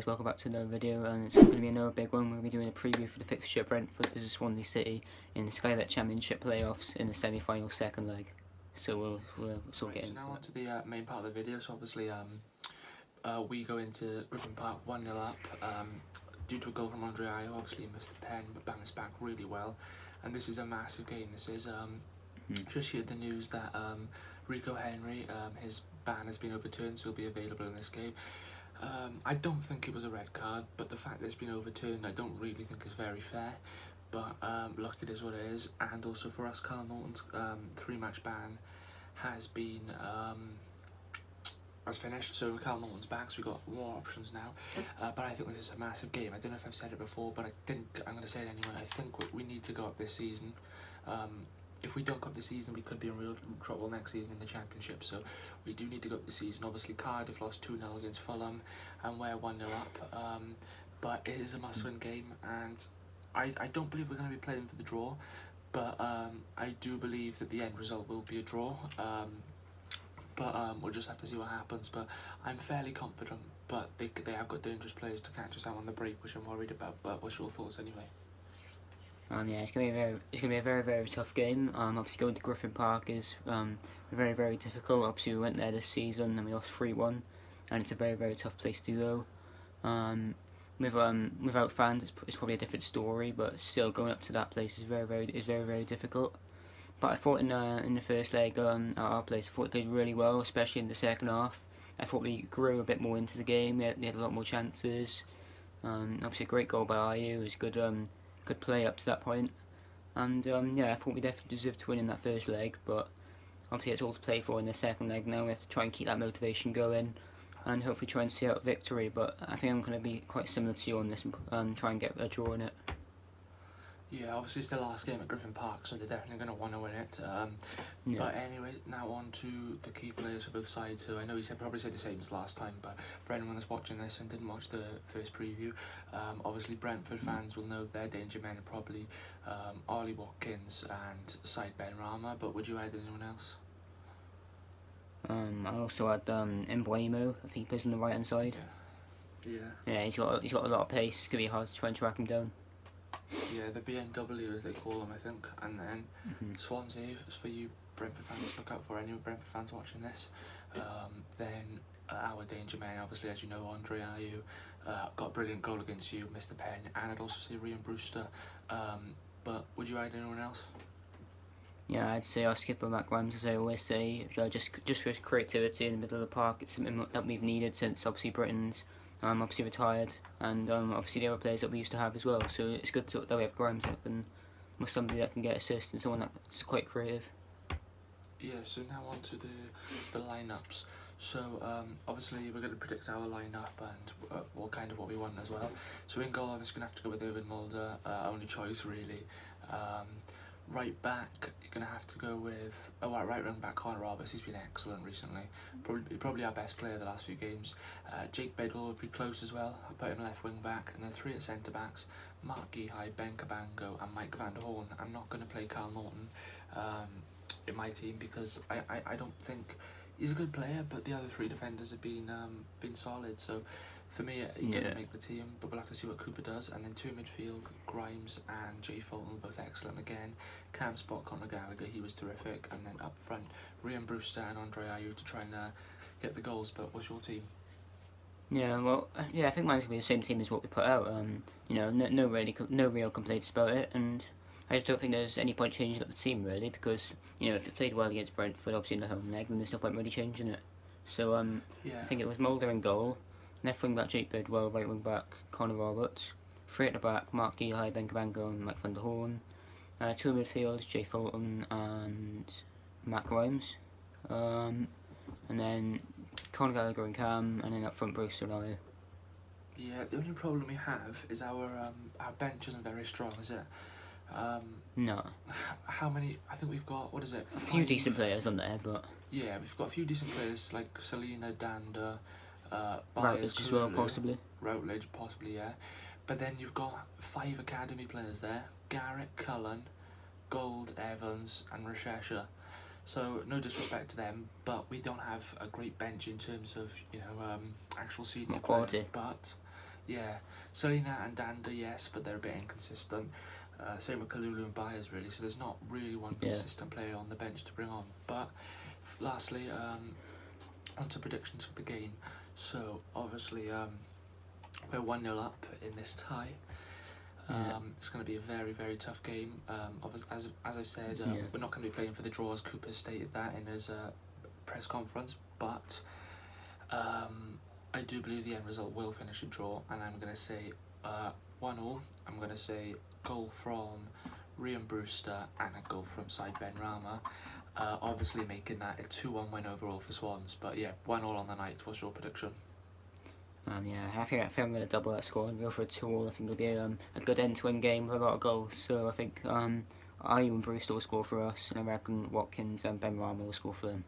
guys, welcome back to another video, and it's going to be another big one. We're going to be doing a preview for the fixture Brentford versus Swansea City in the Sky Bet Championship playoffs in the semi-final second leg. So we'll sort of get into now on to the main part of the video. So obviously we go into Griffin Park 1-0 up due to a goal from Andre Ayew. Obviously he missed the pen but bounced back really well, and this is a massive game. This is just heard the news that Rico Henry, his ban has been overturned, so he'll be available in this game. I don't think it was a red card, but the fact that it's been overturned I don't really think is very fair, but look, it is what it is. And also for us, Carl Norton's 3-match ban has been has finished, so Carl Norton's back, so we've got more options now. But I think this is a massive game. I don't know if I've said it before, but I think I'm going to say it anyway. I think we need to go up this season. If we don't go up this season, we could be in real trouble next season in the Championship, so we do need to go up this season. Obviously Cardiff lost 2-0 against Fulham and we're 1-0 up, but it is a must-win game, and I don't believe we're going to be playing for the draw, but I do believe that the end result will be a draw, but we'll just have to see what happens. But I'm fairly confident, but they have got dangerous players to catch us out on the break, which I'm worried about. But what's your thoughts anyway? Yeah, it's gonna be a very tough game. Obviously going to Griffin Park is very difficult. Obviously we went there this season and we lost 3-1, and it's a very tough place to go. Without fans, it's probably a different story, but still going up to that place is very difficult. But I thought in the first leg at our place, I thought we played really well, especially in the second half. I thought we grew a bit more into the game. We had a lot more chances. Obviously a great goal by Ayew. It was good play up to that point, and yeah, I thought we definitely deserved to win in that first leg, but obviously it's all to play for in the second leg now. We have to try and keep that motivation going and hopefully try and see out victory, but I think I'm going to be quite similar to you on this and try and get a draw in it. Yeah, obviously it's the last game at Griffin Park, so they're definitely going to want to win it. Yeah. But anyway, now on to the key players for both sides. So I know he probably said the same as last time, but for anyone that's watching this and didn't watch the first preview, obviously Brentford fans will know their danger men are probably Ollie Watkins and Said Benrahma, but would you add anyone else? I also had Mbeumo. I think he plays on the right hand side. Yeah, he's got a lot of pace. It's going to be hard to try and track him down. Yeah, the BNW as they call them, I think. And then Swansea, for you Brentford fans, look out for any Brentford fans watching this. Then our danger man, obviously, as you know, Andre Ayew got a brilliant goal against you, missed the pen, and I'd also say Ryan Brewster. But would you add anyone else? Yeah, I'd say our skipper Mac Rams, as I always say, just for his creativity in the middle of the park. It's something that we've needed since obviously Britain's obviously retired, and obviously the other players that we used to have as well. So it's good that we have Grimes up and with somebody that can get assists and someone that's quite creative. Yeah, so now on to the lineups. So obviously we're going to predict our lineup and what we want as well. So in goal, I'm just going to have to go with Irvin Mulder, only choice really. Right back, you're going to have to go with right wing back Connor Roberts. He's been excellent recently, probably our best player the last few games. Jake Bedwell would be close as well. I'll put him left wing back, and then 3 at centre backs: Mark Gihai, Ben Cabango and Mike van der Horn. I'm not going to play Carl Norton in my team because I don't think he's a good player, but the other 3 defenders have been solid, so for me he doesn't make the team, but we'll have to see what Cooper does. And then 2 midfield, Grimes and Jay Fulton, both excellent again. Cam spot Conor Gallagher, he was terrific. And then up front, Ryan Brewster and Andre Ayew to try and get the goals. But what's your team? Yeah, well, yeah, I think mine's gonna be the same team as what we put out. You know, no real complaints about it, and I just don't think there's any point changing up the team really, because you know if it played well against Brentford, obviously in the home leg, then there's no point really changing it. So I think it was Mulder in goal, left wing back Jake Bidwell, right wing back Connor Roberts, 3 at the back Mark Gihai, Ben Cabango and Mike van der Horn, 2 midfields Jay Fulton and Matt Grimes, and then Conor Gallagher and Cam, and then up front Brewster and Ayew. Yeah, the only problem we have is our bench isn't very strong, is it? No. How many? I think we've got, what is it? A few decent players on there, but yeah, we've got a few decent players like Selena, Danda, Routledge as well, possibly. Routledge, possibly, yeah. But then you've got 5 academy players there: Garrett, Cullen, Gold, Evans, and Rashesha. So no disrespect to them, but we don't have a great bench in terms of actual senior quality. players. But Yeah, Selena and Danda, yes, but they're a bit inconsistent. Same with Kalulu and Byers, really. So there's not really one consistent player on the bench to bring on. But lastly, on to predictions for the game. So obviously, we're 1-0 up in this tie. It's going to be a very, very tough game. As I've said, we're not going to be playing for the draw, as Cooper stated that in his press conference. But I do believe the end result will finish a draw, and I'm going to say 1-0. I'm going to say goal from Rian Brewster and a goal from Said Benrahma. Obviously making that a 2-1 win overall for Swans. But yeah, 1-0 on the night. What's your prediction? I think I'm going to double that score and go for a 2-all. I think it'll be a good end-to-end game with a lot of goals. So I think Ayew and Brewster will score for us, and I reckon Watkins and Benrahma will score for them.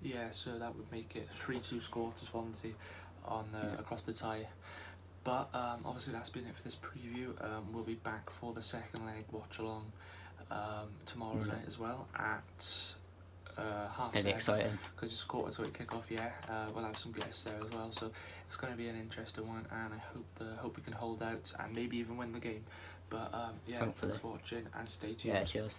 Yeah, so that would make it 3-2 score to Swansea on across the tie. But obviously that's been it for this preview. We'll be back for the second leg watch along tomorrow night as well at 7:30. Exciting. Because it's 7:45 kick-off. We'll have some guests there as well, so it's going to be an interesting one, and I hope we can hold out and maybe even win the game. But Hopefully. thanks for watching and stay tuned. Yeah, cheers.